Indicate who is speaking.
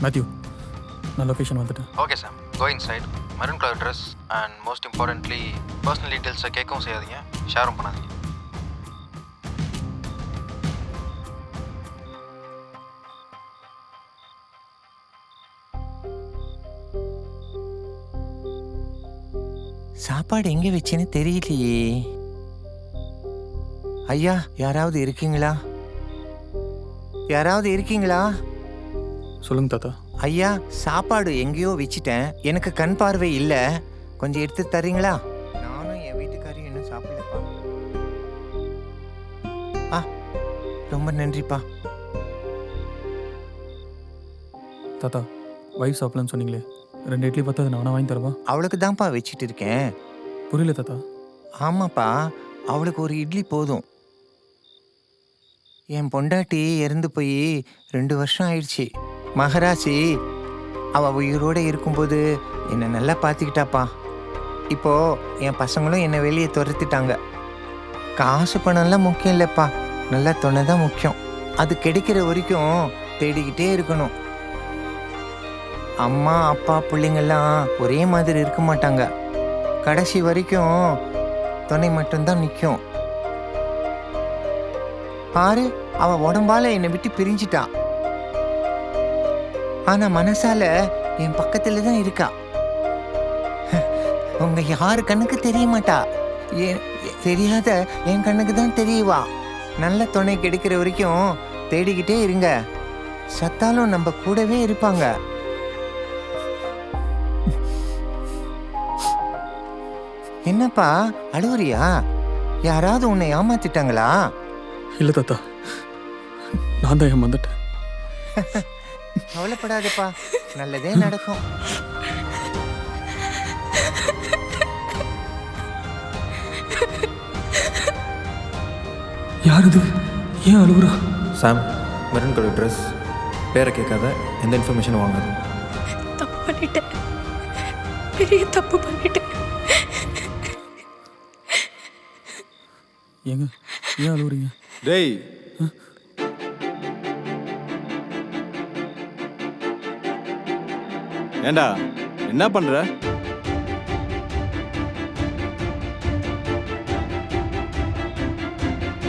Speaker 1: Matthew, நான் location வந்துட்டேன்.
Speaker 2: Okay sir, go inside. Maroon colour dress and most importantly personal டீட்டெயில்ஸை கேட்கவும் செய்யாதீங்க, ஷேரும் பண்ணாதீங்க.
Speaker 3: சாப்பாடு எங்கே வச்சேன்னு தெரியலையே. ஐயா, யாராவது இருக்கீங்களா? யாராவது இருக்கீங்களா?
Speaker 1: சொல்லுங்க தாத்தா.
Speaker 3: ஐயா, சாப்பாடு எங்கேயோ வச்சிட்டேன். எனக்கு கண் பார்வை இல்லை. கொஞ்சம் எடுத்து தரீங்களா? நானும் என் வீட்டுக்காரையும் இன்னும் சாப்பிடலப்பா. ஆ, ரொம்ப நன்றிப்பா.
Speaker 1: தாத்தா, வைஃப் சாப்பிடலன்னு சொன்னீங்களே, 2 இட்லி பார்த்து அதை நானாக வாங்கி தரவா?
Speaker 3: அவளுக்கு தான்ப்பா வச்சிட்டு இருக்கேன்.
Speaker 1: புரியல தாத்தா.
Speaker 3: ஆமாப்பா, அவளுக்கு ஒரு இட்லி போதும். என் பொண்டாட்டி இறந்து போய் 2 வருஷம் ஆயிடுச்சு. மகராசி அவள் உயிரோடு இருக்கும்போது என்னை நல்லா பார்த்துக்கிட்டாப்பா. இப்போ என் பசங்களும் என்னை வெளியே துரத்திட்டாங்க. காசு பணம்லாம் முக்கியம் இல்லைப்பா, நல்லா துணை தான் முக்கியம். அது கிடைக்கிற வரைக்கும் தேடிக்கிட்டே இருக்கணும். அம்மா அப்பா பிள்ளைங்கள்லாம் ஒரே மாதிரி இருக்க மாட்டாங்க. கடைசி வரைக்கும் துணை மட்டும்தான் நிற்கும். பாரு, அவ உடம்பால என்னை விட்டு பிரிஞ்சிட்டா. ஆனா மனசால என் பக்கத்துல தான் இருக்கா. உங்க யாரு கண்ணுக்கு தெரிய மாட்டா. தெரியாத என் கண்ணுக்கு தான் தெரியவா. நல்ல துணை கிடைக்கிற வரைக்கும் தேடிக்கிட்டே இருங்க. சத்தாலும் நம்ம கூடவே இருப்பாங்க. என்னப்பா அழுவுறியா? யாராவது உன்னை ஏமாத்திட்டாங்களா?
Speaker 1: இல்லை தாத்தா, நான் தான் ஏமாந்துட்டேன்.
Speaker 3: கவலைப்படாதப்பா, நல்லதே நடக்கும்.
Speaker 1: யார் இது? ஏன் அழுகுறா?
Speaker 2: சாம், மெரூன் கலர் ட்ரெஸ், பேரை கேட்காத, எந்த இன்ஃபர்மேஷனும் வாங்காது.
Speaker 4: தப்பு பண்ணிட்டேன், பெரிய தப்பு பண்ணிட்டேன்.
Speaker 1: ஏங்க, ஏன் அழுகுறீங்க?
Speaker 5: டேய், ஏண்டா என்ன பண்ற?